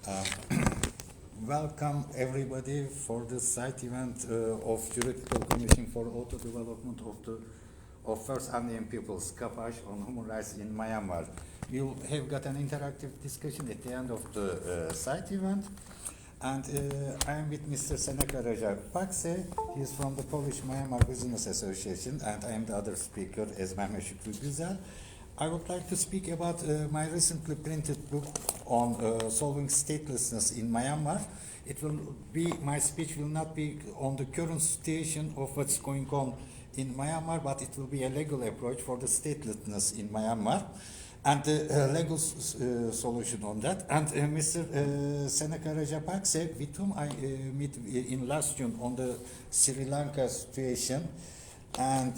Uh, Welcome everybody for the site event of Juridical Commission for Auto Development of First Indian Peoples, Kapash, on human rights in Myanmar. We'll have got an interactive discussion at the end of the site event. And I am with Mr. Senaka Rajapakse. He is from the Polish Myanmar Business Association, and I am the other speaker as Mehmet Şükrü Güzel. I would like to speak about my recently printed book on solving statelessness in Myanmar. My speech will not be on the current situation of what's going on in Myanmar, but it will be a legal approach for the statelessness in Myanmar and the legal solution on that. And Mr. Senaka Rajapakse, with whom I met in last June on the Sri Lanka situation, and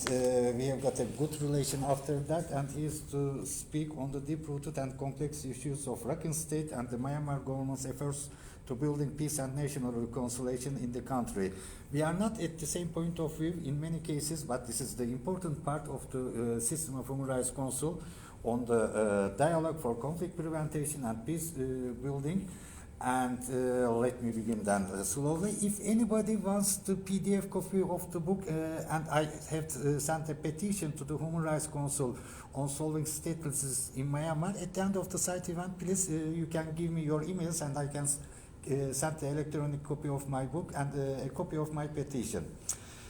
we have got a good relation after that, and he is to speak on the deep-rooted and complex issues of Rakhine State and the Myanmar government's efforts to building peace and national reconciliation in the country. We are not at the same point of view in many cases, but this is the important part of the system of Human Rights Council on the dialogue for conflict prevention and peace building. And let me begin then slowly. If anybody wants the PDF copy of the book, and I have sent a petition to the Human Rights Council on solving statelessness in Myanmar, at the end of the site event, please, you can give me your emails and I can send the electronic copy of my book and a copy of my petition.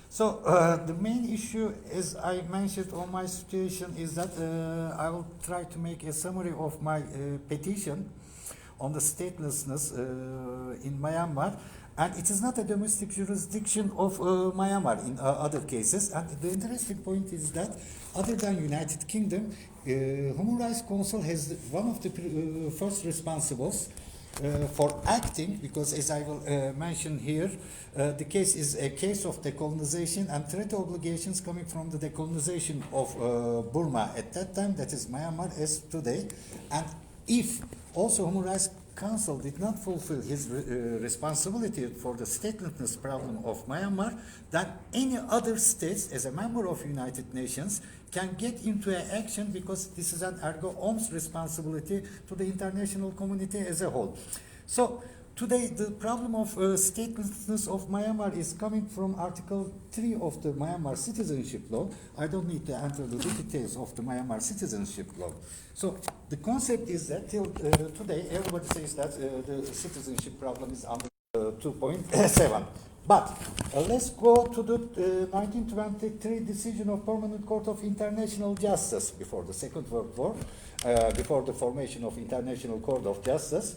So the main issue, as I mentioned on my situation, is that I will try to make a summary of my petition on the statelessness in Myanmar, and it is not a domestic jurisdiction of Myanmar in other cases. And the interesting point is that other than United Kingdom, Human Rights Council has one of the first responsibles for acting, because as I will mention here, the case is a case of decolonization and treaty obligations coming from the decolonization of Burma at that time, that is Myanmar as today. And if also Human Rights Council did not fulfill his responsibility for the statelessness problem of Myanmar, then any other states, as a member of United Nations, can get into action, because this is an ergo omnes responsibility to the international community as a whole. So today the problem of statelessness of Myanmar is coming from Article 3 of the Myanmar Citizenship Law. I don't need to enter the details of the Myanmar Citizenship Law. So the concept is that till today everybody says that the citizenship problem is under 2.7. But let's go to the 1923 decision of Permanent Court of International Justice before the Second World War, before the formation of International Court of Justice.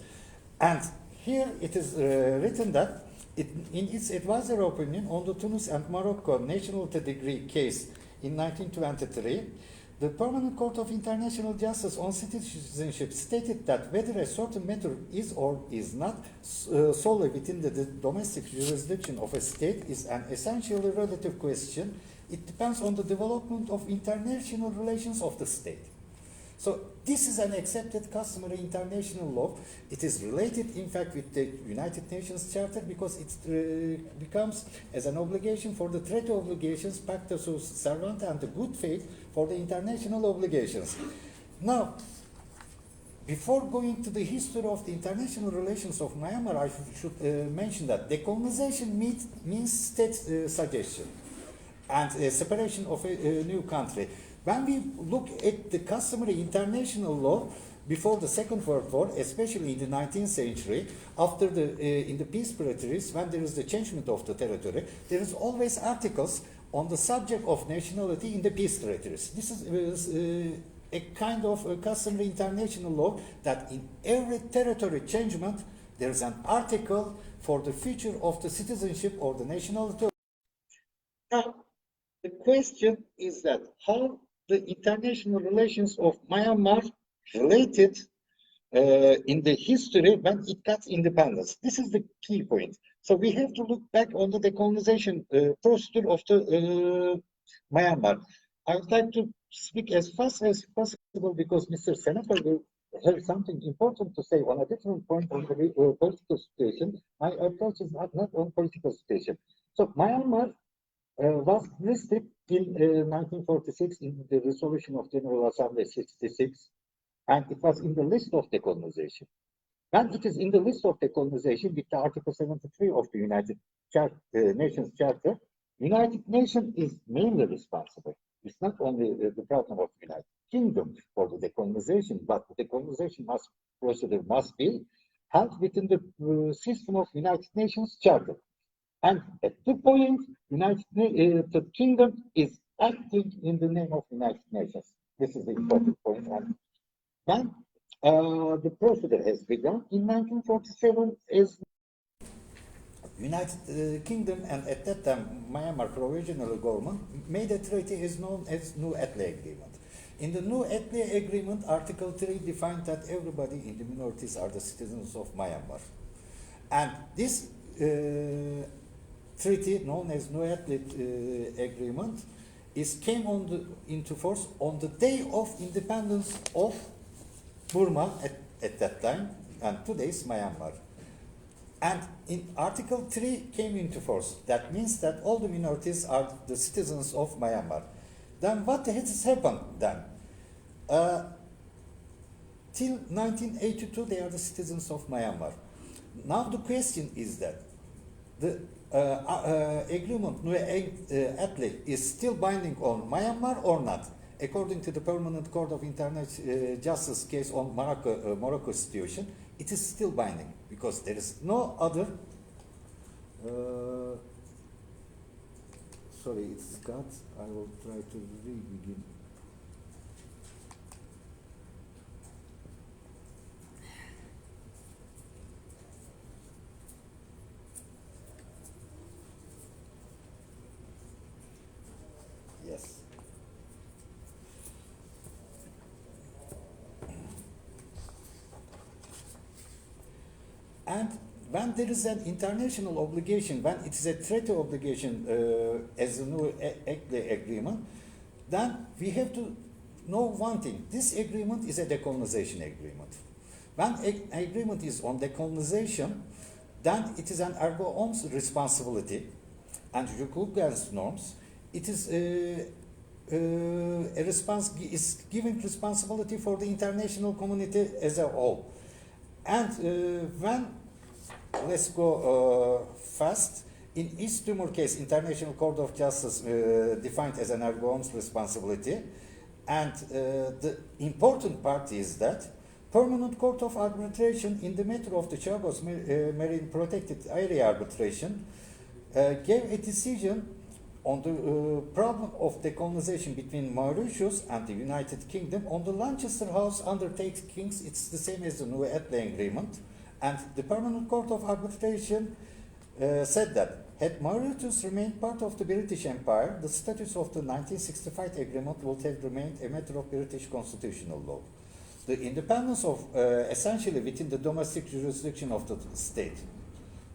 And here it is written that in its advisory opinion on the Tunis and Morocco nationality degree case in 1923, the Permanent Court of International Justice on Citizenship stated that whether a certain matter is or is not solely within the domestic jurisdiction of a state is an essentially relative question. It depends on the development of international relations of the state. So this is an accepted customary international law. It is related, in fact, with the United Nations Charter, because it becomes as an obligation for the treaty obligations, pacta sunt servanda, and the good faith for the international obligations. Now, before going to the history of the international relations of Myanmar, I should mention that decolonization means state suggestion and separation of a new country. When we look at the customary international law before the Second World War, especially in the 19th century, after in the peace treaties, when there is the changement of the territory, there is always articles on the subject of nationality in the peace treaties. This is a kind of a customary international law that in every territory changement, there is an article for the future of the citizenship or the nationality. Now, the question is that how the international relations of Myanmar related in the history when it got independence. This is the key point. So we have to look back on the decolonization procedure of the Myanmar. I would like to speak as fast as possible because Mr. Senator will have something important to say on a different point on the political situation. My approach is not on political situation. So Myanmar was listed in 1946 in the resolution of General Assembly 66, and it was in the list of decolonization. And it is in the list of decolonization with the Article 73 of the United Nations Charter. United Nations is mainly responsible. It's not only the problem of the United Kingdom for the decolonization, but the decolonization procedure must be held within the system of United Nations Charter. And at the point, the Kingdom is acting in the name of United Nations. This is the important point. And then the procedure has begun in 1947 as United Kingdom and at that time Myanmar provisional government made a treaty is known as New Atle Agreement. In the New Atle Agreement, Article 3 defined that everybody in the minorities are the citizens of Myanmar. And this treaty, known as New Atle Agreement, came into force on the day of independence of Burma at that time, and today is Myanmar. And in Article 3 came into force. That means that all the minorities are the citizens of Myanmar. Then what has happened then? Till 1982, they are the citizens of Myanmar. Now the question is that the agreement, New Atle, is still binding on Myanmar or not? According to the Permanent Court of International Justice case on Morocco situation, it is still binding because there is no other. Sorry, it's cut. I will try to re-begin. Yes. And when there is an international obligation, when it is a treaty obligation as a New Atle agreement, then we have to know one thing. This agreement is a decolonization agreement. When an agreement is on decolonization, then it is an ergo omnes responsibility and Jukulgans norms. It is is giving responsibility for the international community as a whole. And when, let's go fast, in East Timor case, International Court of Justice defined as an ergo omnes responsibility. And the important part is that Permanent Court of Arbitration in the matter of the Chagos Marine Protected Area Arbitration gave a decision on the problem of decolonization between Mauritius and the United Kingdom on the Lancaster House undertakings. It's the same as the New Atle Agreement. And the Permanent Court of Arbitration said that had Mauritius remained part of the British Empire, the status of the 1965 agreement would have remained a matter of British constitutional law. The independence of essentially within the domestic jurisdiction of the state.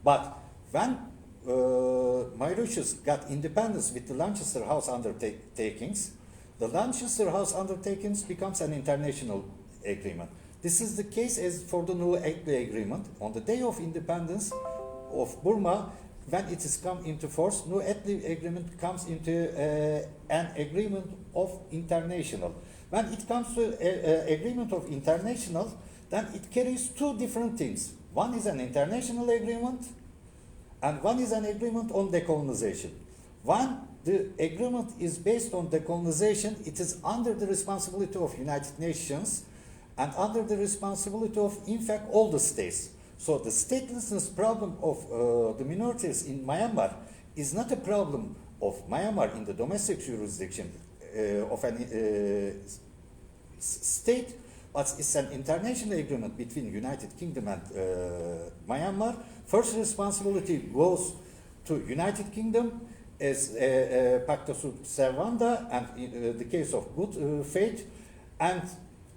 But when Mauritius got independence with the Lancaster House undertakings, the Lancaster House undertakings becomes an international agreement. This is the case as for the New Atle Agreement. On the day of independence of Burma, when it is come into force, New Atle Agreement comes into an agreement of international. When it comes to agreement of international, then it carries two different things. One is an international agreement, and one is an agreement on decolonization. One, the agreement is based on decolonization. It is under the responsibility of United Nations and under the responsibility of, in fact, all the states. So the statelessness problem of the minorities in Myanmar is not a problem of Myanmar in the domestic jurisdiction of an state, but it's an international agreement between United Kingdom and Myanmar. First responsibility goes to United Kingdom as pacta sunt servanda and in the case of good faith, and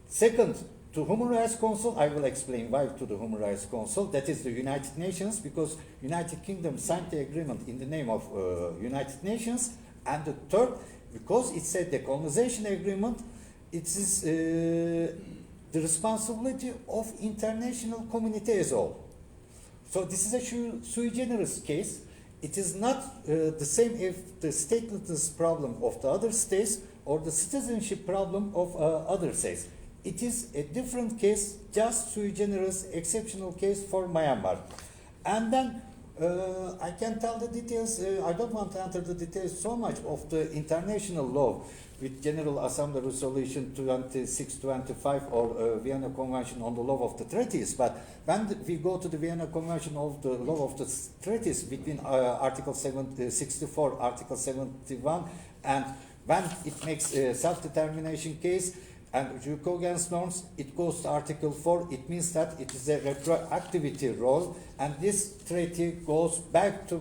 second to Human Rights Council. I will explain why to the Human Rights Council. That is the United Nations, because United Kingdom signed the agreement in the name of United Nations. And the third, because it's a decolonization agreement, it is the responsibility of international community as a whole. So this is a sui generis case. It is not the same if the statelessness problem of the other states or the citizenship problem of other states. It is a different case, just sui generis, exceptional case for Myanmar. And then I can tell the details, I don't want to enter the details so much of the international law with General Assembly Resolution 2625 or Vienna Convention on the Law of the Treaties. But when we go to the Vienna Convention of the Law of the Treaties between Article 64, Article 71, and when it makes a self-determination case and Jukogans norms, it goes to Article 4. It means that it is a retroactivity role, and this treaty goes back to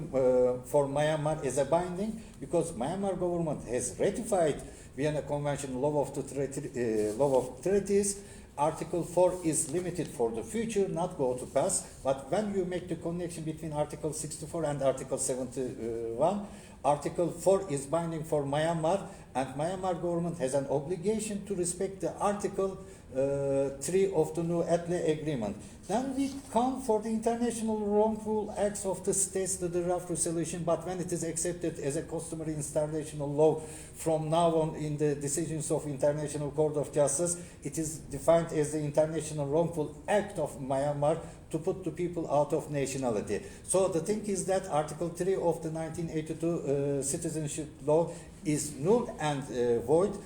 for Myanmar as a binding, because Myanmar government has ratified Vienna Convention Law of the Law of Treaties. Article 4 is limited for the future, not go to pass. But when you make the connection between Article 64 and Article 71, Article 4 is binding for Myanmar, and Myanmar government has an obligation to respect the Article 3 of the New Atle Agreement. Then we come for the international wrongful acts of the states, the draft resolution, but when it is accepted as a customary international law from now on in the decisions of International Court of Justice, it is defined as the international wrongful act of Myanmar to put the people out of nationality. So the thing is that Article 3 of the 1982 citizenship law is null and void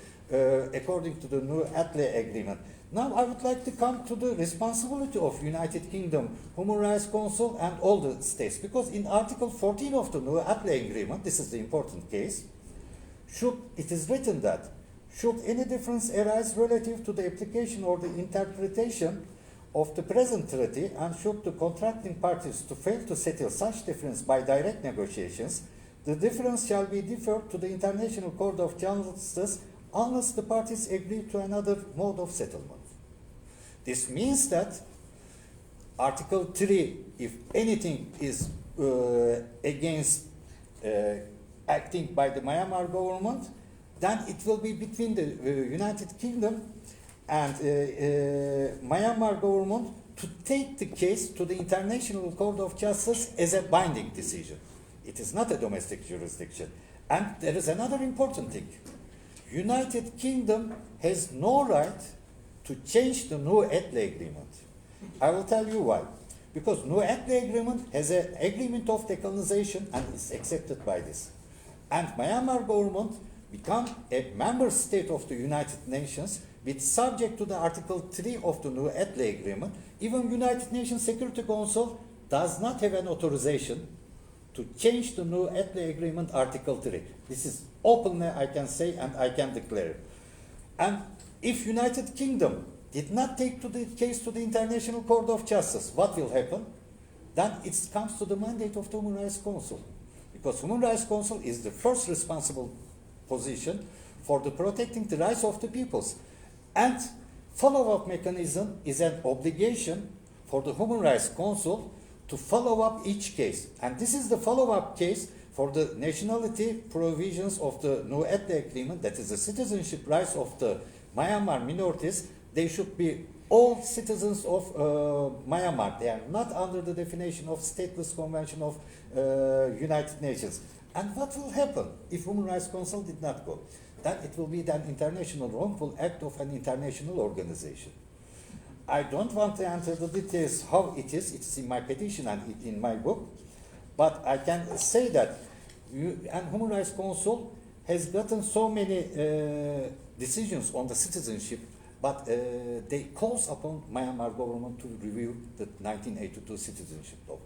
according to the New Atle Agreement. Now I would like to come to the responsibility of United Kingdom, Human Rights Council, and all the states, because in Article 14 of the New Atle Agreement, this is the important case, it is written that should any difference arise relative to the application or the interpretation of the present treaty, and should the contracting parties to fail to settle such difference by direct negotiations, the difference shall be deferred to the International Court of Justice unless the parties agree to another mode of settlement. This means that Article 3, if anything is against acting by the Myanmar government, then it will be between the United Kingdom and Myanmar government to take the case to the International Court of Justice as a binding decision. It is not a domestic jurisdiction. And there is another important thing. United Kingdom has no right to change the New Atle Agreement. I will tell you why. Because New Atle Agreement has an agreement of decolonization and is accepted by this. And Myanmar government become a member state of the United Nations with subject to the Article 3 of the New Atle Agreement. Even United Nations Security Council does not have an authorization to change the New Atle Agreement Article 3. This is openly I can say and I can declare. And if United Kingdom did not take the case to the International Court of Justice, what will happen? Then it comes to the mandate of the Human Rights Council. Because Human Rights Council is the first responsible position for the protecting the rights of the peoples. And follow-up mechanism is an obligation for the Human Rights Council to follow up each case. And this is the follow-up case for the nationality provisions of the New Atle Agreement, that is the citizenship rights of the Myanmar minorities. They should be all citizens of Myanmar. They are not under the definition of Stateless Convention of United Nations. And what will happen if Human Rights Council did not go? Then it will be an international wrongful act of an international organization. I don't want to enter the details how it is. It's in my petition and in my book. But I can say that Human Rights Council has gotten so many decisions on the citizenship, but they calls upon Myanmar government to review the 1982 citizenship law.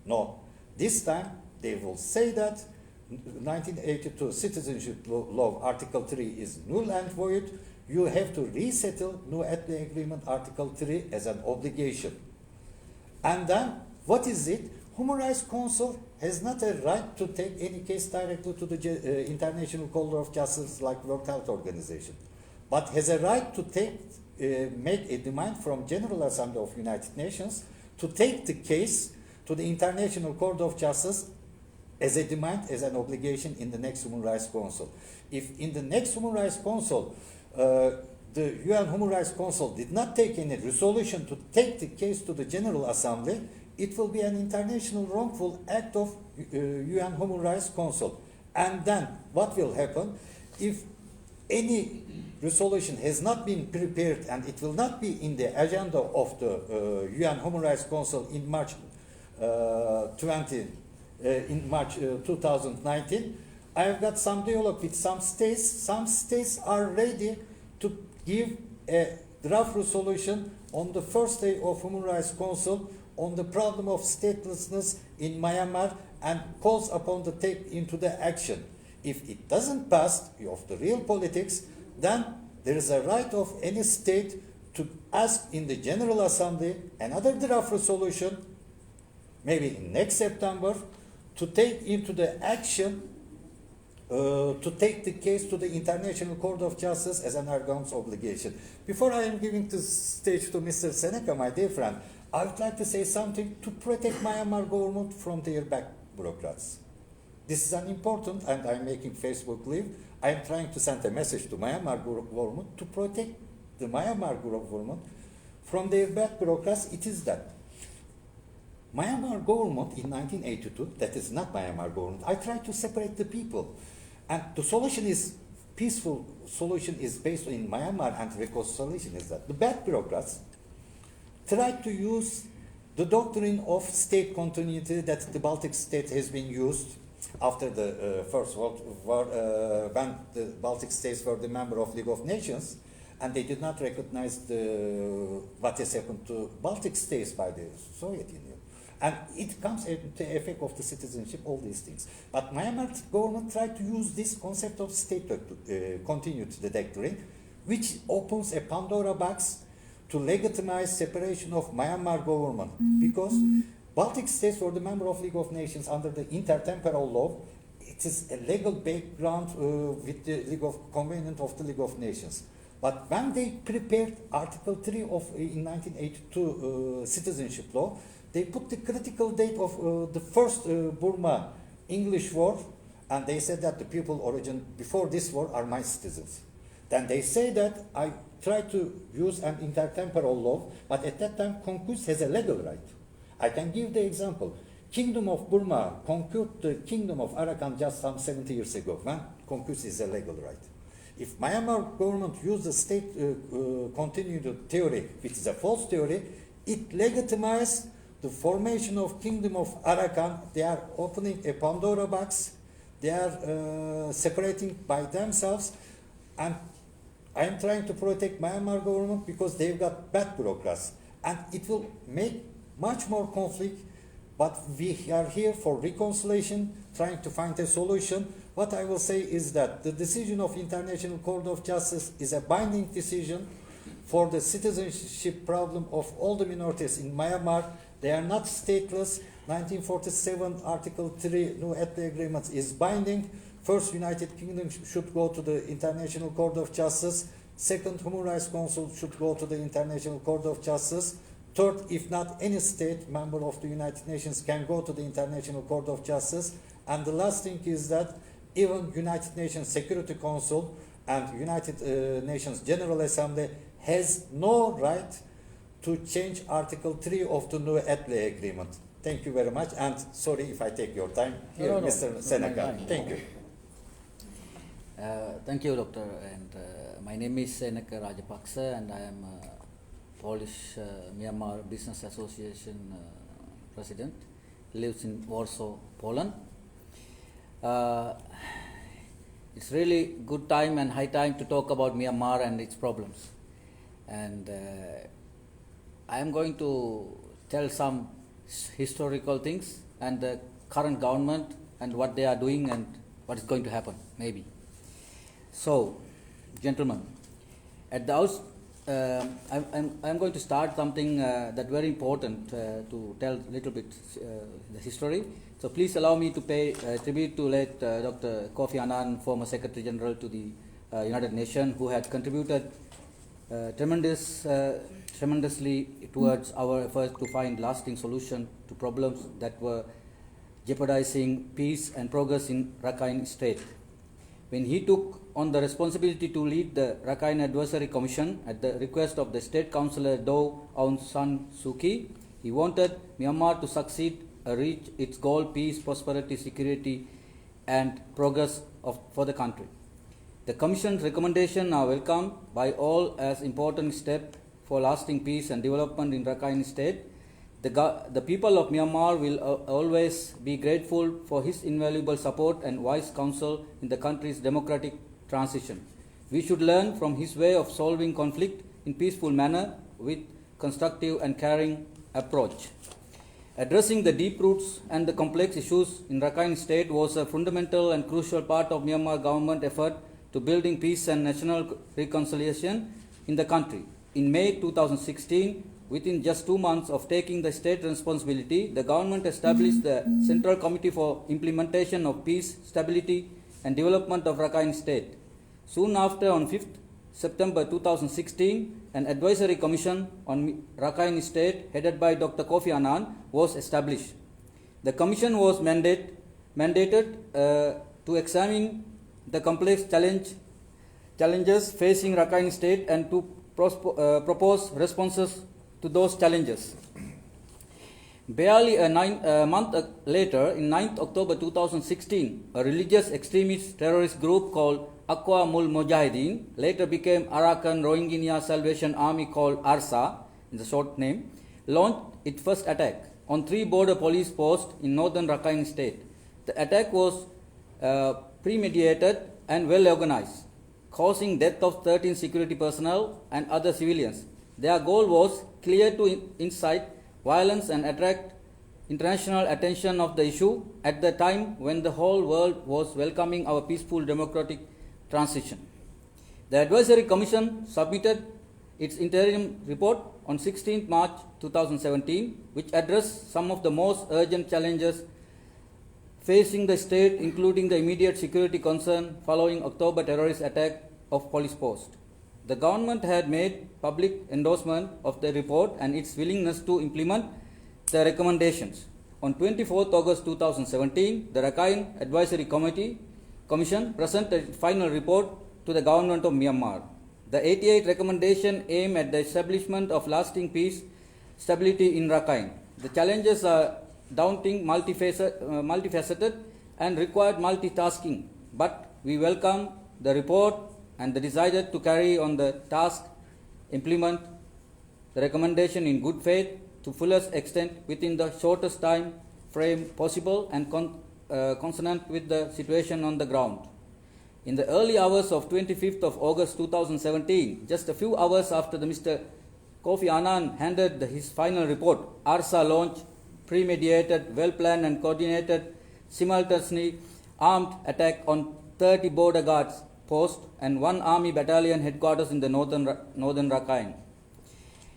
No, this time they will say that 1982 citizenship law Article 3 is null and void. You have to resettle New Atle Agreement Article 3 as an obligation. And then, what is it? Human Rights Council has not a right to take any case directly to the International Court of Justice like World Health Organization, but has a right to make a demand from General Assembly of United Nations to take the case to the International Court of Justice as a demand, as an obligation in the next Human Rights Council. If in the next Human Rights Council the UN Human Rights Council did not take any resolution to take the case to the General Assembly, it will be an international wrongful act of UN Human Rights Council. And then what will happen if any resolution has not been prepared and it will not be in the agenda of the UN Human Rights Council in March 2019, I have got some dialogue with some states. Some states are ready to give a draft resolution on the first day of Human Rights Council on the problem of statelessness in Myanmar and calls upon to take into the action. If it doesn't pass of the real politics, then there is a right of any state to ask in the General Assembly another draft resolution, maybe in next September, to take into the action to take the case to the International Court of Justice as an Argon's obligation. Before I am giving the stage to Mr. Senaka, my dear friend, I would like to say something to protect Myanmar government from their back bureaucrats. This is an important, and I'm making Facebook Live. I am trying to send a message to Myanmar government to protect the Myanmar government from their back bureaucrats. It is that Myanmar government in 1982, that is not Myanmar government, I tried to separate the people. And the solution is, peaceful solution is based in Myanmar, and reconciliation is that the bad bureaucrats tried to use the doctrine of state continuity that the Baltic state has been used after the First World War, when the Baltic states were the member of League of Nations, and they did not recognize what has happened to Baltic states by the Soviet Union. And it comes into the effect of the citizenship, all these things. But Myanmar government tried to use this concept of state continuity doctrine, which opens a Pandora box to legitimize separation of Myanmar government, because Baltic states were the member of League of Nations under the intertemporal law. It is a legal background with the League of Convention of the League of Nations. But when they prepared Article 3 of in 1982 citizenship law, they put the critical date of the first Burma English war, and they said that the people origin before this war are my citizens. Then they say that I try to use an intertemporal law, but at that time Conquest has a legal right. I can give the example. Kingdom of Burma conquered the Kingdom of Arakan just some 70 years ago, when Conquest is a legal right. If Myanmar government used the state continuity theory, which is a false theory, it legitimizes the formation of Kingdom of Arakan. They are opening a Pandora box. They are separating by themselves, and I am trying to protect Myanmar government because they've got bad bureaucrats, and it will make much more conflict. But we are here for reconciliation, trying to find a solution. What I will say is that the decision of International Court of Justice is a binding decision for the citizenship problem of all the minorities in Myanmar. They are not stateless. 1947 Article 3 New Ethnic Agreement is binding. First, United Kingdom should go to the International Court of Justice. Second, Human Rights Council should go to the International Court of Justice. Third, if not any state member of the United Nations can go to the International Court of Justice. And the last thing is that even United Nations Security Council and United Nations General Assembly has no right to change Article 3 of the New Ethnic Agreement. Thank you very much, and sorry if I take your time. Here, No, Mr. Senaka. Thank you. Thank you, Doctor. And my name is Senaka Rajapakse, and I am Polish Myanmar Business Association president. Lives in Warsaw, Poland. It's really good time and high time to talk about Myanmar and its problems. And I am going to tell some historical things and the current government and what they are doing and what is going to happen, maybe. So, gentlemen, at the outset, I'm going to start something that's very important to tell a little bit the history. So please allow me to pay tribute to late Dr. Kofi Annan, former Secretary General to the United Nations, who had contributed tremendously towards our efforts to find lasting solution to problems that were jeopardizing peace and progress in Rakhine State. When he took on the responsibility to lead the Rakhine Advisory Commission at the request of the State Councillor Daw Aung San Suu Kyi, he wanted Myanmar to succeed, reach its goal, peace, prosperity, security, and progress for the country. The Commission's recommendations are welcomed by all as important step for lasting peace and development in Rakhine State. The people of Myanmar will always be grateful for his invaluable support and wise counsel in the country's democratic transition. We should learn from his way of solving conflict in peaceful manner with constructive and caring approach. Addressing the deep roots and the complex issues in Rakhine State was a fundamental and crucial part of Myanmar government effort to building peace and national reconciliation in the country. In May 2016, within just 2 months of taking the state responsibility, the government established the Central Committee for Implementation of Peace, Stability and Development of Rakhine State. Soon after, on 5th September 2016, an advisory commission on Rakhine State headed by Dr. Kofi Annan was established. The commission was mandated to examine the complex challenges facing Rakhine State and to propose responses to those challenges. Barely a month later, in 9th October 2016, a religious extremist terrorist group called Aqwa Mul Mujahideen, later became Arakan Rohingya Salvation Army called ARSA, in the short name, launched its first attack on 3 border police posts in northern Rakhine State. The attack was premeditated and well organized, causing death of 13 security personnel and other civilians. Their goal was clear to incite violence and attract international attention of the issue at the time when the whole world was welcoming our peaceful democratic transition. The Advisory Commission submitted its interim report on 16 March 2017, which addressed some of the most urgent challenges facing the state, including the immediate security concern following October terrorist attack of police post. The government had made public endorsement of the report and its willingness to implement the recommendations. On 24th August 2017, the Rakhine Advisory Commission presented its final report to the government of Myanmar. The 88 recommendations aim at the establishment of lasting peace, stability in Rakhine. The challenges are daunting, multifaceted and required multitasking, but we welcome the report and the desire to carry on the task, implement the recommendation in good faith to fullest extent within the shortest time frame possible and consonant with the situation on the ground. In the early hours of 25th of August 2017, just a few hours after the Mr. Kofi Annan handed his final report, ARSA launched premeditated, well-planned and coordinated, simultaneously armed attack on 30 border guards posts and 1 army battalion headquarters in the northern Rakhine.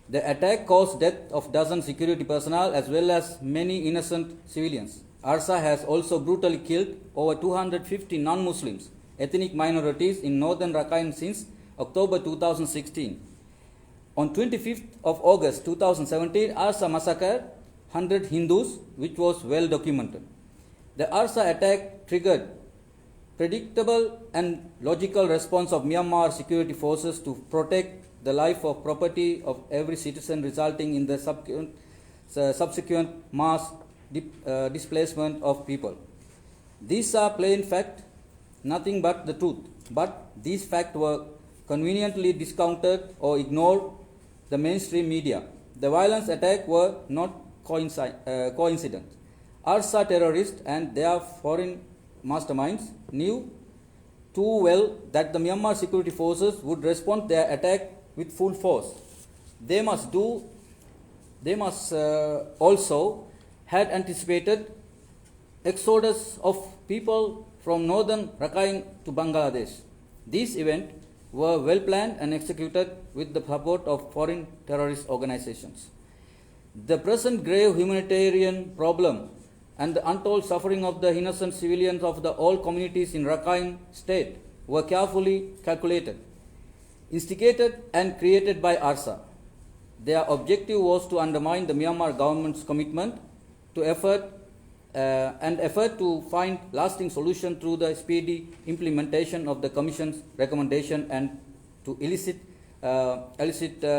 The attack caused death of dozen security personnel as well as many innocent civilians. ARSA has also brutally killed over 250 non-Muslims, ethnic minorities in northern Rakhine since October 2016. On 25th of August 2017, ARSA massacred 100 Hindus, which was well documented. The ARSA attack triggered predictable and logical response of Myanmar security forces to protect the life or property of every citizen, resulting in the subsequent mass displacement of people. These are plain fact, nothing but the truth. But these facts were conveniently discounted or ignored the mainstream media. The violence attack were not coincident. ARSA terrorists and their foreign masterminds knew too well that the Myanmar security forces would respond to their attack with full force. They must also had anticipated exodus of people from northern Rakhine to Bangladesh. These events were well planned and executed with the support of foreign terrorist organizations. The present grave humanitarian problem and the untold suffering of the innocent civilians of the all communities in Rakhine State were carefully calculated, instigated and created by ARSA. Their objective was to undermine the Myanmar government's commitment to effort to find lasting solution through the speedy implementation of the Commission's recommendation and to elicit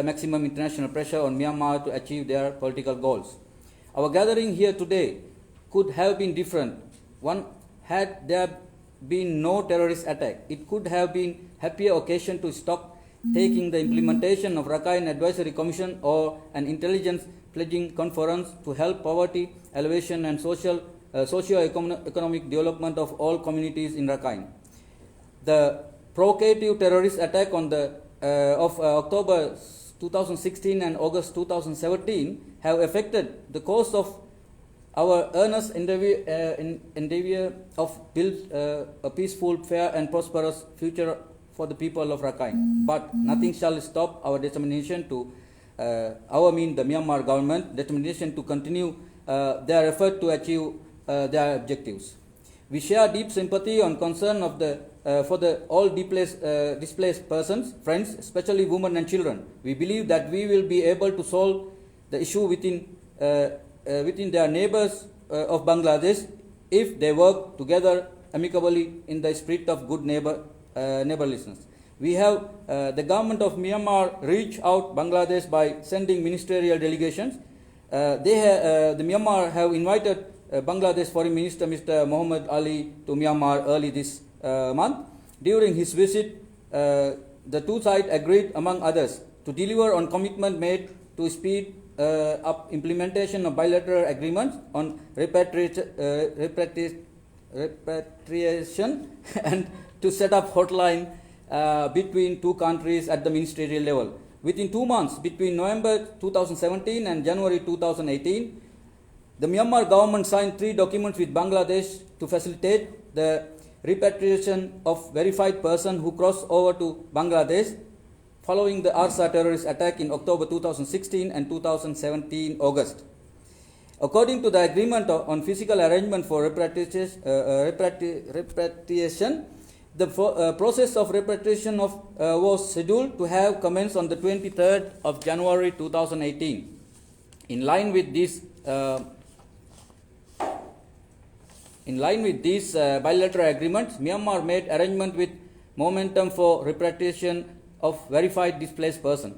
maximum international pressure on Myanmar to achieve their political goals. Our gathering here today could have been different. One had there been no terrorist attack. It could have been happier occasion to stop taking the implementation of Rakhine Advisory Commission or an intelligence pledging conference to help poverty alleviation and socio-economic development of all communities in Rakhine. The provocative terrorist attack on the of October 2016 and August 2017 have affected the course of our earnest endeavor of build a peaceful, fair and prosperous future for the people of Rakhine. But nothing shall stop our determination to, the Myanmar government, determination to continue their effort to achieve their objectives. We share deep sympathy and concern of for the all displaced persons, friends, especially women and children. We believe that we will be able to solve the issue within their neighbors of Bangladesh if they work together amicably in the spirit of good neighborliness. We have the government of Myanmar reach out Bangladesh by sending ministerial delegations. The Myanmar have invited Bangladesh Foreign Minister Mr. Mohammed Ali to Myanmar early this month. During his visit, the two sides agreed, among others, to deliver on commitment made to speed up implementation of bilateral agreements on repatriation and to set up hotline between two countries at the ministerial level. Within 2 months, between November 2017 and January 2018, the Myanmar government signed 3 documents with Bangladesh to facilitate the repatriation of verified persons who crossed over to Bangladesh following the ARSA terrorist attack in October 2016 and 2017 August. According to the agreement on physical arrangement for repatriation, the process of repatriation was scheduled to have commenced on the 23rd of January 2018. In line with these bilateral agreements, Myanmar made arrangement with Momentum for repatriation of verified displaced persons.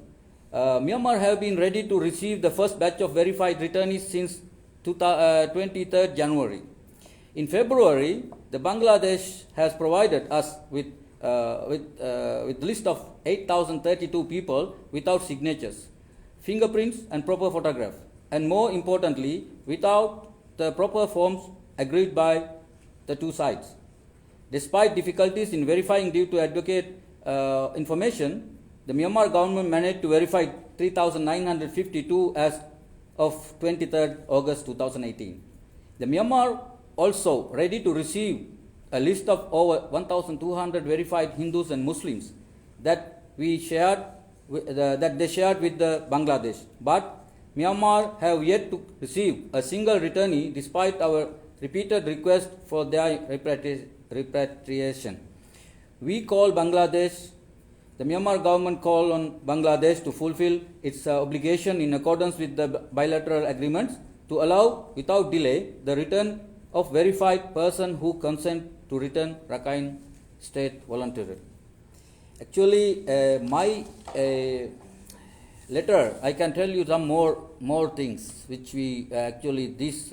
Myanmar have been ready to receive the first batch of verified returnees since 23rd January. In February, the Bangladesh has provided us with list of 8,032 people without signatures, fingerprints and proper photograph, and more importantly, without the proper forms agreed by the two sides. Despite difficulties in verifying due to advocate information, the Myanmar government managed to verify 3,952 as of 23rd August 2018. The Myanmar also ready to receive a list of over 1,200 verified Hindus and Muslims that they shared with the Bangladesh. But Myanmar have yet to receive a single returnee despite our repeated requests for their repatriation. We call Bangladesh, the Myanmar government call on Bangladesh to fulfill its obligation in accordance with the bilateral agreements to allow without delay the return of verified person who consent to return Rakhine state voluntarily. Actually, my letter, I can tell you some more things which we this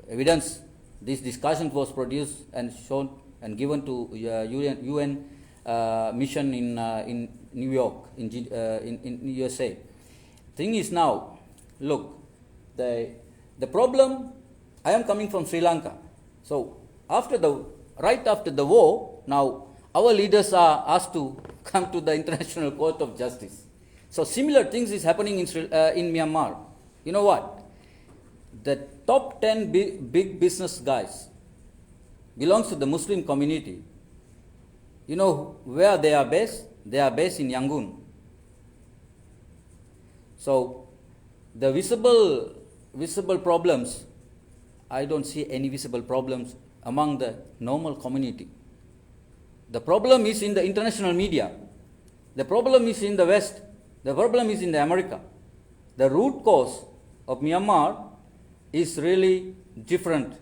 evidence, this discussion was produced and shown and given to UN mission in New York, in USA. Thing is now, look, the problem. I am coming from Sri Lanka. So right after the war, now our leaders are asked to come to the International Court of Justice. So similar things is happening in Myanmar. You know what? The top 10 big business guys belongs to the Muslim community. You know where they are based? They are based in Yangon. So the visible problems, I don't see any visible problems among the normal community. The problem is in the international media. The problem is in the West. The problem is in the America. The root cause of Myanmar is really different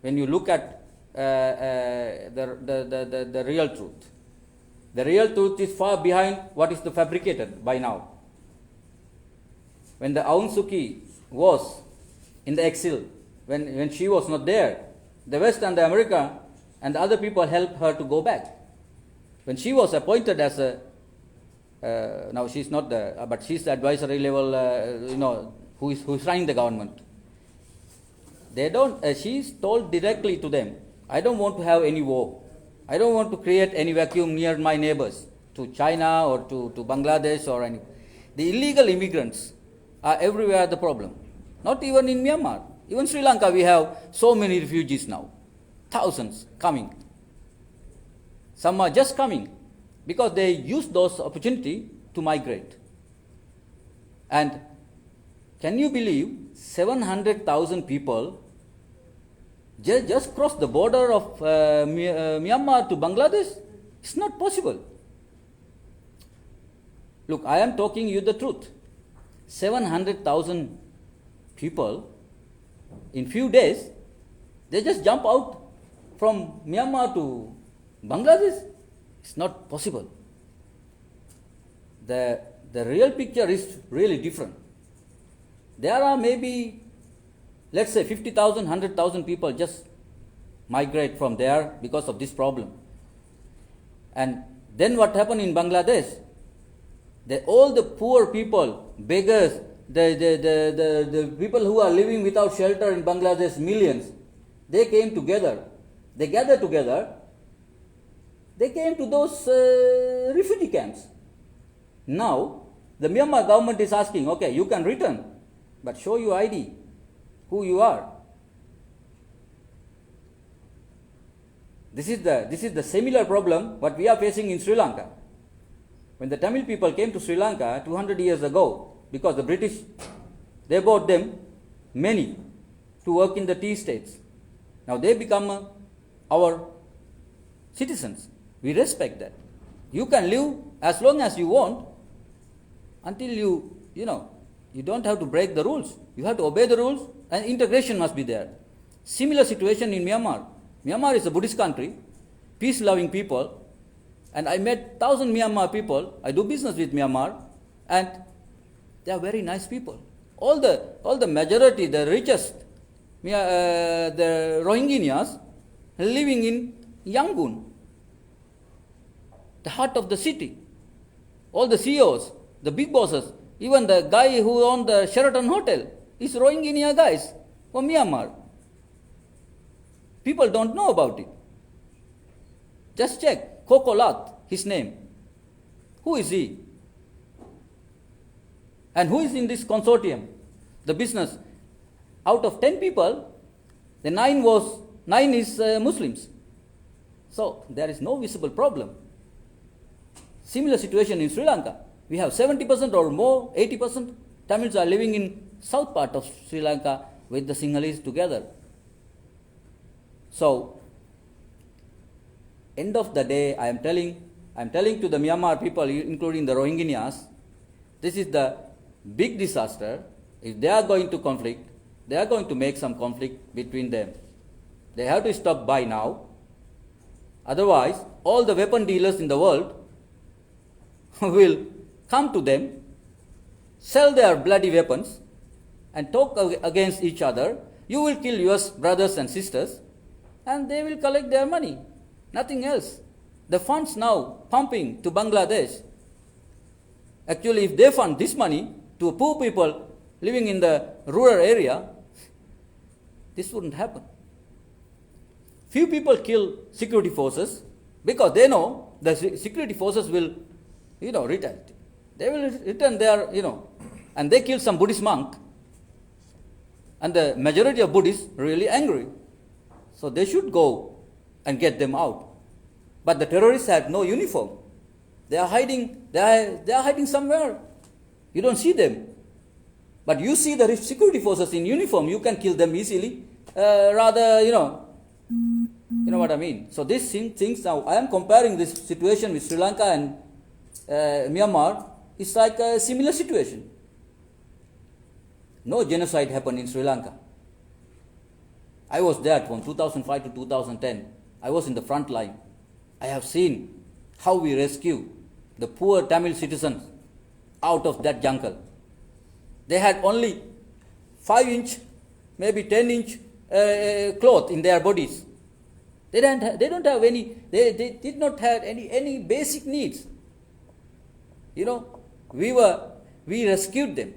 when you look at the real truth. The real truth is far behind what is fabricated by now. When the Aung Suu Kyi was in the exile, when she was not there, the West and the America and other people helped her to go back. When she was appointed as a, now she's not the, but she's the advisory level, who is running the government. They don't, she's told directly to them, I don't want to have any war. I don't want to create any vacuum near my neighbors, to China or to Bangladesh or any. The illegal immigrants are everywhere the problem. Not even in Myanmar. Even Sri Lanka, we have so many refugees now. Thousands coming. Some are just coming because they use those opportunity to migrate. And can you believe 700,000 people just crossed the border of Myanmar to Bangladesh? It's not possible. Look, I am talking you the truth. 700,000 people in few days, they just jump out from Myanmar to Bangladesh. It's not possible. The real picture is really different. There are maybe, let's say 50,000, 100,000 people just migrate from there because of this problem. And then what happened in Bangladesh? All the poor people, beggars, the people who are living without shelter in Bangladesh, millions, they came together. They gathered together. They came to those refugee camps. Now, the Myanmar government is asking, okay, you can return, but show your ID, who you are. This is the similar problem what we are facing in Sri Lanka. When the Tamil people came to Sri Lanka 200 years ago, because the British, they brought them many to work in the tea estates. Now they become our citizens. We respect that. You can live as long as you want until you don't have to break the rules. You have to obey the rules and integration must be there. Similar situation in Myanmar. Myanmar is a Buddhist country, peace-loving people, and I met 1,000 Myanmar people. I do business with Myanmar, and they are very nice people. All the majority, the richest, the Rohingyas living in Yangon, the heart of the city. All the CEOs, the big bosses, even the guy who owned the Sheraton Hotel is Rohingya guys from Myanmar. People don't know about it. Just check. Kokolat, his name. Who is he? And who is in this consortium? The business. Out of 10 people, the 9 is Muslims. So there is no visible problem. Similar situation in Sri Lanka. We have 70% or more, 80% Tamils are living in south part of Sri Lanka with the Sinhalese together. So, end of the day, I am telling to the Myanmar people, including the Rohingyas, this is the big disaster. If they are going to conflict, they are going to make some conflict between them. They have to stop by now. Otherwise, all the weapon dealers in the world will come to them, sell their bloody weapons, and talk against each other. You will kill your brothers and sisters, and they will collect their money. Nothing else. The funds now pumping to Bangladesh. Actually, if they fund this money to poor people living in the rural area, this wouldn't happen. Few people kill security forces because they know the security forces will, return. They will return their, and they kill some Buddhist monk. And the majority of Buddhists are really angry. So they should go and get them out. But the terrorists have no uniform. They are hiding. They are hiding somewhere. You don't see them. But you see the security forces in uniform. You can kill them easily. You know what I mean. So these things now, I am comparing this situation with Sri Lanka and Myanmar. It's like a similar situation. No genocide happened in Sri Lanka. I was there from 2005 to 2010. I was in the front line. I have seen how we rescue the poor Tamil citizens out of that jungle. They had only 5-inch, maybe 10-inch cloth in their bodies. They don't have any. They did not have any basic needs. We rescued them.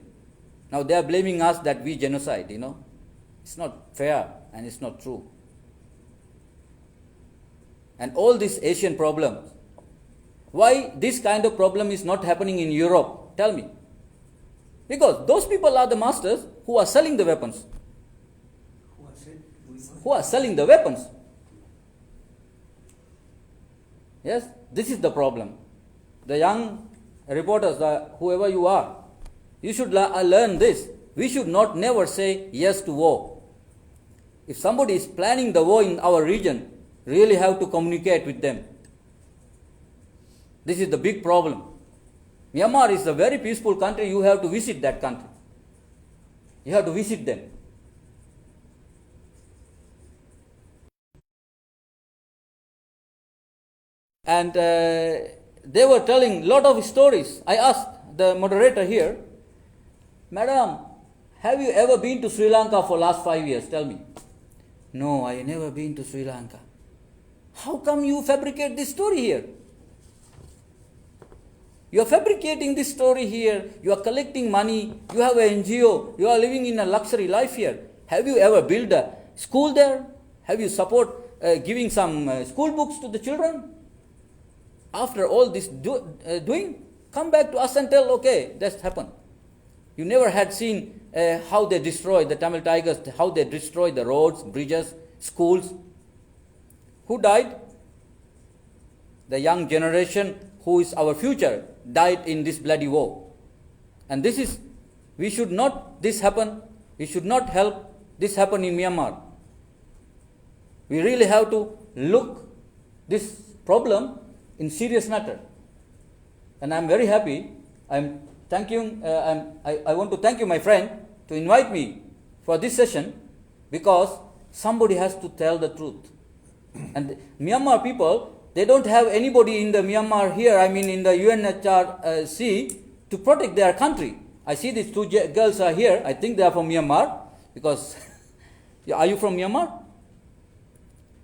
Now they are blaming us that we genocide. It's not fair and it's not true. And all these Asian problems. Why this kind of problem is not happening in Europe? Tell me. Because those people are the masters who are selling the weapons. Who are selling the weapons. Yes, this is the problem. The young reporters, whoever you are, you should learn this. We should not never say yes to war. If somebody is planning the war in our region, really have to communicate with them. This is the big problem. Myanmar is a very peaceful country. You have to visit that country. You have to visit them. And they were telling a lot of stories. I asked the moderator here, Madam, have you ever been to Sri Lanka for last 5 years? Tell me. No, I never been to Sri Lanka. How come you fabricate this story here? You are fabricating this story here. You are collecting money. You have an NGO. You are living in a luxury life here. Have you ever built a school there? Have you support giving some school books to the children? After all this doing, come back to us and tell, okay, that's happened. You never had seen how they destroy the Tamil Tigers, how they destroy the roads, bridges, schools. Who died? The young generation who is our future died in this bloody war. And we should not this happen. We should not help this happen in Myanmar. We really have to look this problem in serious matter. And I'm very happy. I want to thank you, my friend, to invite me for this session, because somebody has to tell the truth. And Myanmar people, they don't have anybody in the Myanmar here, in the UNHRC, to protect their country. I see these two girls are here. I think they are from Myanmar, because are you from Myanmar?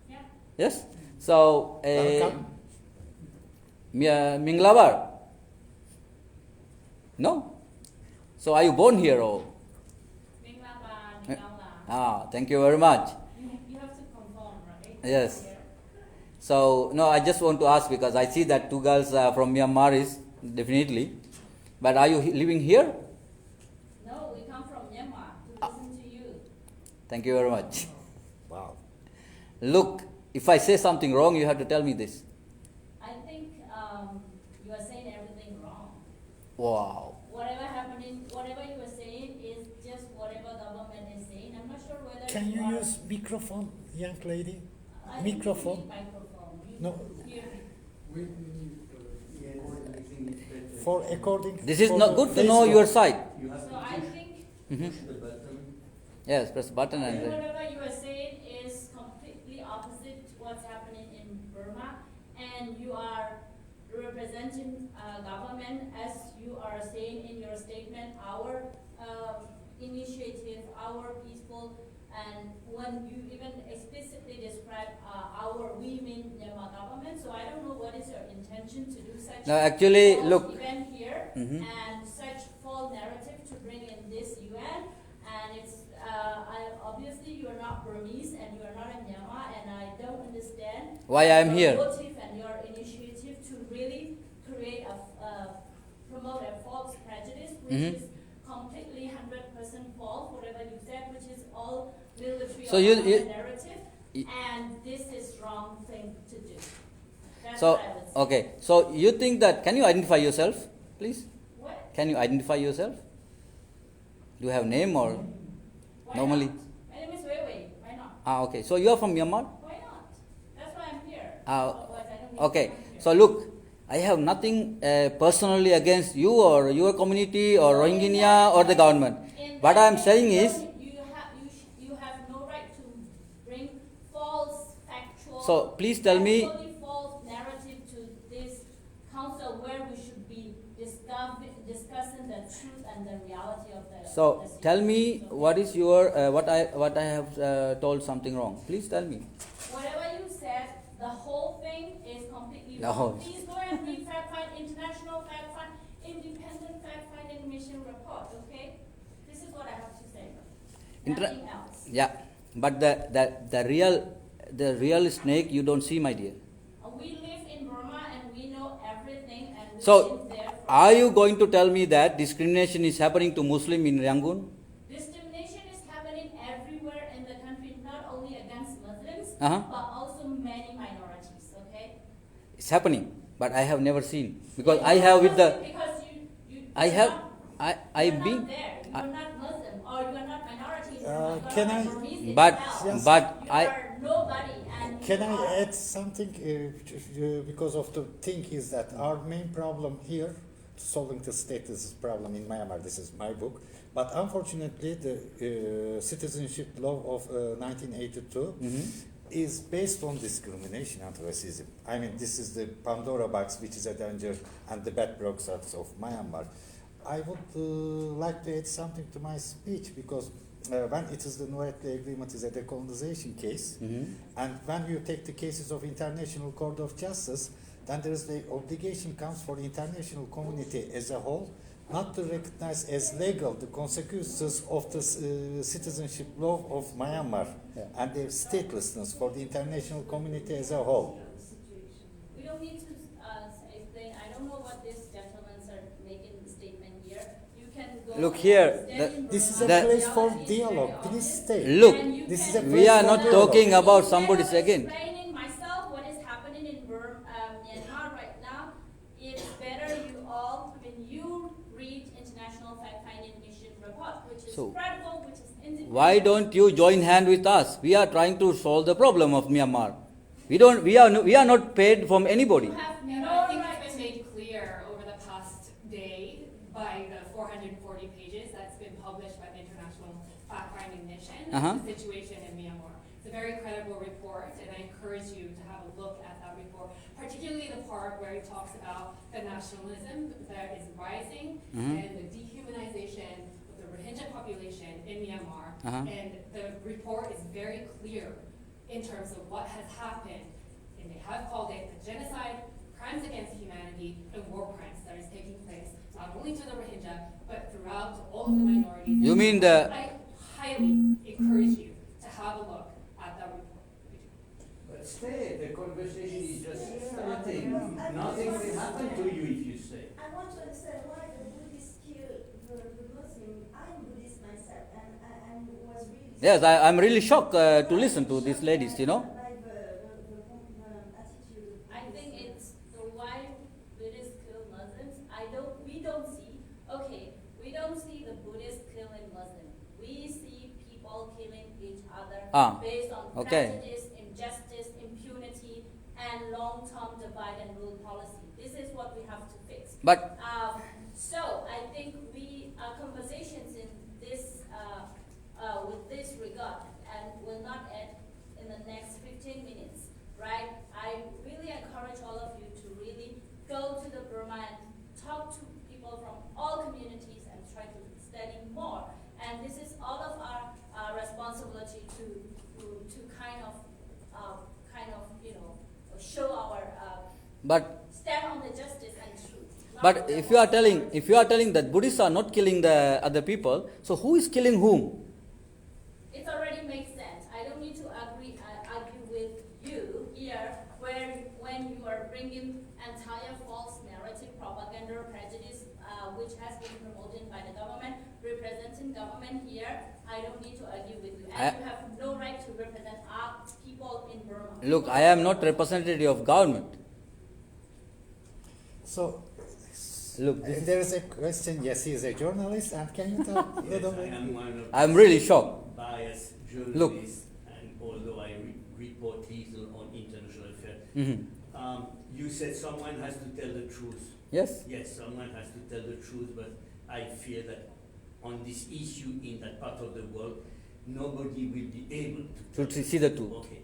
Yeah. Yes? So, Minglabar? No? So are you born here or? Thank you very much. You have to confirm, right? Yes. So, no, I just want to ask, because I see that two girls from Myanmar is definitely. But are you living here? No, we come from Myanmar to listen to you. Thank you very much. Wow. Look, if I say something wrong, you have to tell me this. I think you are saying everything wrong. Wow. Whatever you are saying is just whatever government is saying. I'm not sure whether Can you use microphone, young lady? I think you Microphone? need microphone. You No. hear me. For according. This is for not the good to know Facebook. your side. So I think Yes, press button and then. whatever you are saying is completely opposite to what's happening in Burma, and you are representing government, as you are saying in your statement, our initiative, our peaceful, and when you even explicitly describe our women Myanmar government, so I don't know what is your intention to do such No, actually, false look. event here Mhm. and such false narrative to bring in this UN, and it's obviously you are not Burmese and you are not in Myanmar, and I don't understand Why I am your here. motive and your initiative to really create promote a false prejudice, which Mhm. is completely 100% false, whatever you said, which is all military So or you- government narrative, y- and this is wrong thing to do. That's So, what I would say. okay. So you think that, can you identify yourself, please? What? Can you identify yourself? Do you have name or? Why Normally. not? My name is Wei Wei. Why not? Okay. So you are from Myanmar? Why not? That's why I'm here. Ah, Otherwise, I don't need okay. to come here. So look, I have nothing personally against you or your community or Rohingya or the government. In What that I am case, saying you is, don't- you have no right to bring false factual. So, please tell me- factually false narrative to this council where we should be discussing the truth and the reality of the. so the tell me situation. what is your what I have told something wrong. Please tell me. Whatever you said the whole thing is completely The wrong. whole- Please go and read Fact Find, International Fact Find, Independent Fact Finding Mission report, okay? This is what I have to say. Nothing else. Yeah, but the real snake you don't see, my dear. We live in Burma and we know everything and we've So, been there for are you going to tell me that discrimination is happening to Muslim in Yangon? discrimination is happening everywhere in the country, not only against Muslims, Uh-huh. but also many minorities, okay? It's happening, but I have never seen because I have with the Because I you're have not, I've you're been not there, you're not Muslim, or you're not minority, can I- but you are nobody and Can you I are- add something? Because of the thing is that our main problem here, solving the statelessness problem in Myanmar, this is my book, but unfortunately the citizenship law of 1982 is based on discrimination and racism. I mean, this is the Pandora box which is a danger and the bad bureaucrats of Myanmar. I would like to add something to my speech because when it is the Nuetle Agreement is a decolonization case, and when you take the cases of International Court of Justice, then there is the obligation comes for the international community as a whole not to recognize as legal the consequences of the citizenship law of Myanmar and their statelessness for the international community as a whole. We don't need to explain, I don't know what these gentlemen are making the statement here. You can go. Look and here, stand in This is Burma. a The- place for Reality is dialogue. very Please obvious. stay. Look, And you This is can- a we place are for not dialogue. talking about Instead somebody's of again. explaining myself what is happening in Myanmar right now, it's better you all, when you read International Fact Finding Mission report, which is So, credible, which is independent. Why don't you join hand with us? We are trying to solve the problem of Myanmar. We are not paid from anybody. You have And no I think right it's to. been made clear over the past day by the 440 pages that's been published by the International Fact-Finding Mission, Uh-huh. the situation in Myanmar. It's a very credible report, and I encourage you to have a look at that report, particularly the part where it talks about the nationalism that is rising and the dehumanization of the Rohingya population in Myanmar. Uh-huh. And the report is very clear in terms of what has happened, and they have called it a genocide, crimes against humanity, and war crimes that is taking place, not only to the Rohingya, but throughout to all of the minorities. You mean the- I highly encourage you to have a look at that report. But stay, the conversation is just starting. Nothing will happen to you if you stay. I want to understand why the Buddhists kill the Muslim. I'm Buddhist myself, and was really. Yes, I'm really shocked to listen to these ladies, you know. By the attitude. I think it's the why Buddhists kill Muslims. We don't see, okay, we don't see the Buddhists killing Muslims. We see people killing each other based on okay. prejudice, injustice, impunity, and long-term divide and rule policy. This is what we have to fix. But So I think our conversations in this, with this regard, and will not end in the next 15 minutes, right? I really encourage all of you to really go to the Burma and talk to people from all communities and try to study more. And this is all of our responsibility to kind of, show our but stand on the justice and truth. not but the if you are telling that Buddhists are not killing the other people, so who is killing whom? It already makes sense. I don't need to argue with you here, when you are bringing entire false narrative, propaganda, prejudice, which has been promoted by the government, representing government here. I don't need to argue with you, and you have no right to represent our people in Burma. Look, I am not representative of government. So, Look, there is a question. Yes, he is a journalist, and can you tell a Yes, little I bit? am one of I'm really shocked. biased Look. journalists, and although I report little on international affairs, you said someone has to tell the truth. Yes. Yes, someone has to tell the truth, but I fear that on this issue in that part of the world, nobody will be able To see the truth. Okay.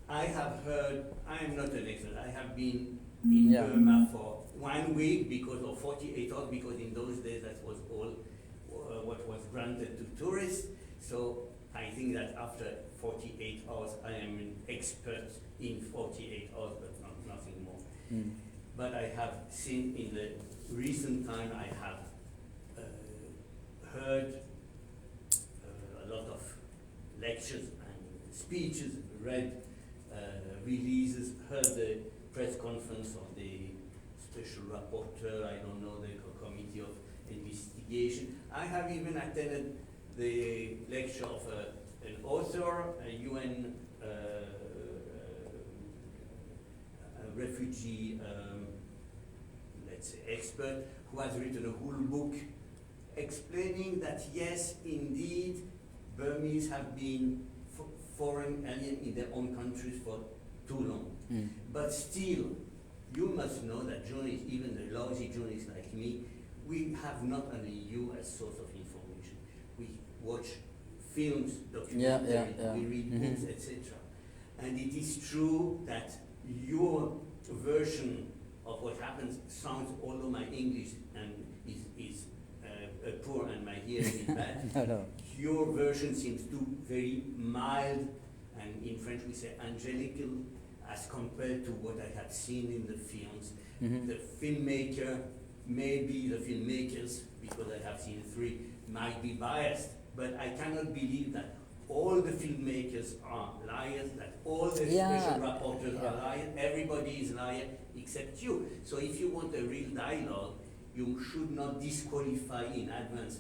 I have heard, I am not an expert, I have been in Yeah. Burma for 1 week because of 48 hours, because in those days that was all what was granted to tourists. So I think that after 48 hours, I am an expert in 48 hours, but nothing more. Mm. But I have seen in the recent time, I have heard a lot of lectures and speeches, read releases, heard the press conference of the special rapporteur, I don't know, the committee of investigation. I have even attended the lecture of an author, a UN refugee, let's say, expert, who has written a whole book explaining that yes, indeed, Burmese have been foreign alien in their own countries for too long. Mm. But still, you must know that journalists, even the lousy journalists like me, we have not only you as source of information. We watch films, documentaries, we read books, etc. And it is true that your version of what happens sounds, although my English is poor and my hearing is bad, No. your version seems too very mild, and in French we say angelical, as compared to what I have seen in the films. Mm-hmm. The filmmaker, maybe the filmmakers, because I have seen 3, might be biased, but I cannot believe that all the filmmakers are liars, that all the special rapporteurs are liars, everybody is liar except you. So if you want a real dialogue, you should not disqualify in advance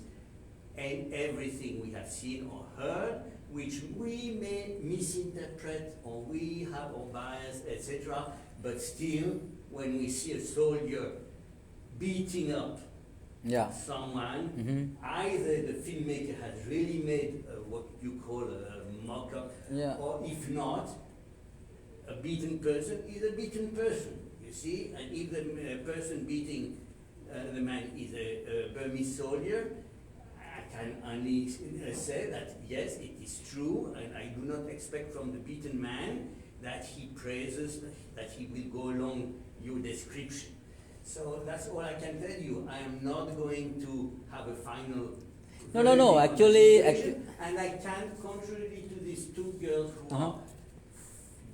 and everything we have seen or heard, which we may misinterpret or we have our bias, etc. But still, when we see a soldier beating up someone, either the filmmaker has really made what you call a mock-up, or if not, a beaten person is a beaten person, you see? And if the person beating the man is a Burmese soldier, I can only say that yes, it is true, and I do not expect from the beaten man that he praises, that he will go along your description. So that's all I can tell you. I am not going to have a final. No. Actually, and I can't, contrary to these 2 girls who are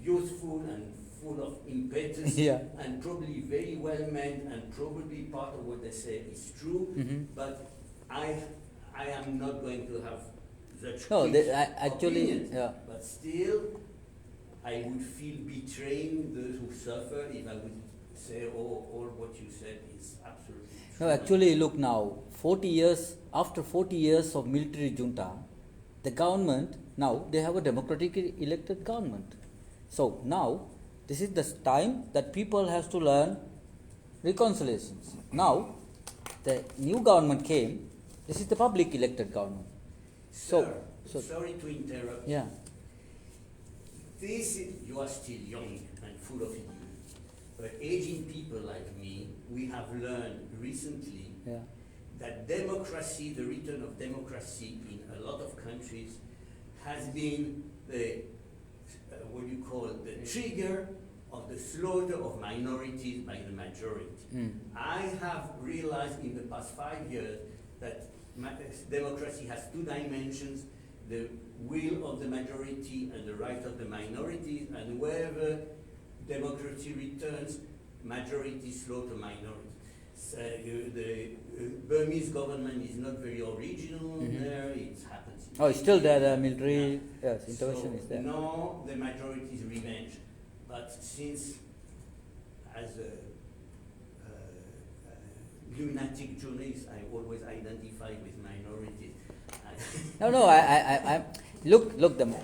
youthful and full of impetus, and probably very well meant, and probably part of what they say is true. But I am not going to have such opinions. But still, I would feel betraying those who suffer if I would say, all what you said is absolutely true. No, actually, look now, after 40 years of military junta, the government, now they have a democratically elected government. So now, this is the time that people have to learn reconciliations. Now, the new government came, this is the public elected government. Sir, sorry to interrupt. Yeah. You are still young and full of youth. But aging people like me, we have learned recently that democracy, the return of democracy in a lot of countries, has been the trigger of the slaughter of minorities by the majority. I have realized in the past 5 years that democracy has 2 dimensions: the will of the majority and the right of the minorities, and wherever democracy returns, majority slaughter minorities. So, the Burmese government is not very original there, it happens. It's still there, the military intervention is there. No, the majority is revenge. But since, as a lunatic journalist, I always identify with minorities. I look them.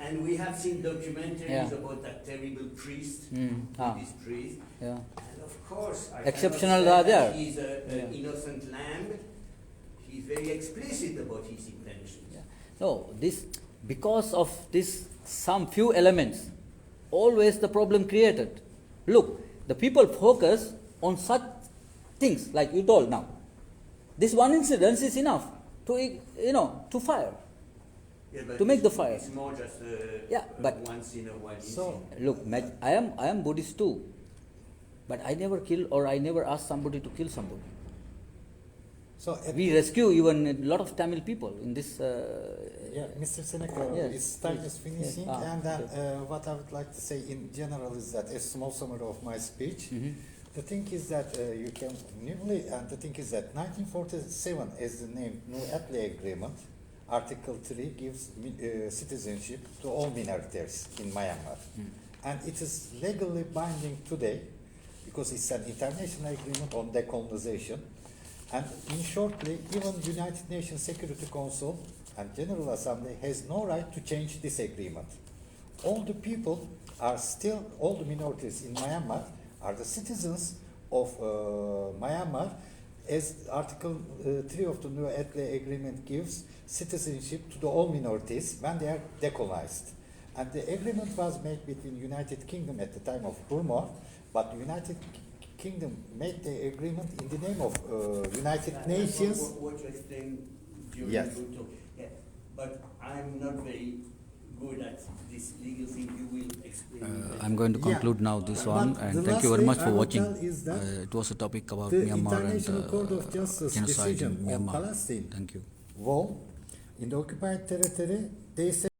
And we have seen documentaries about that terrible priest, Buddhist priest. And of course, I exceptional cannot say there. that he's an innocent lamb. He's very explicit about his intentions. No, because of some few elements, always the problem created. Look, the people focus on such things like you told now. This one incident is enough to fire. To make the fire. It's more just once in a while. So look, I am Buddhist too, but I never kill or I never ask somebody to kill somebody. So at We rescue even a lot of Tamil people in this. yeah, Mr. Senaka, Yes, his time please. is finishing, Yes. and then Okay. what I would like to say in general is that a small summary of my speech. Mhm. The thing is that you can newly, and the thing is that 1947, as the name New Atlee Agreement, Article 3 gives citizenship to all minorities in Myanmar, and it is legally binding today because it's an international agreement on decolonization. And in shortly, even United Nations Security Council and General Assembly has no right to change this agreement. All the people are still, all the minorities in Myanmar are the citizens of Myanmar, as Article 3 of the New Atlee Agreement gives citizenship to the all minorities when they are decolonized. And the agreement was made between United Kingdom at the time of Burma, but United Kingdom made the agreement in the name of United Nations. What you explained during Yes. your talk. Yeah, but I'm not very good at this legal thing. You will explain. I'm going to Yeah. conclude now this But one, the and thank last you very thing much I for will watching. tell is that It was a topic about the Myanmar and International Court of Justice genocide in decision on Myanmar. Palestine Thank you. wall in the occupied territory, they say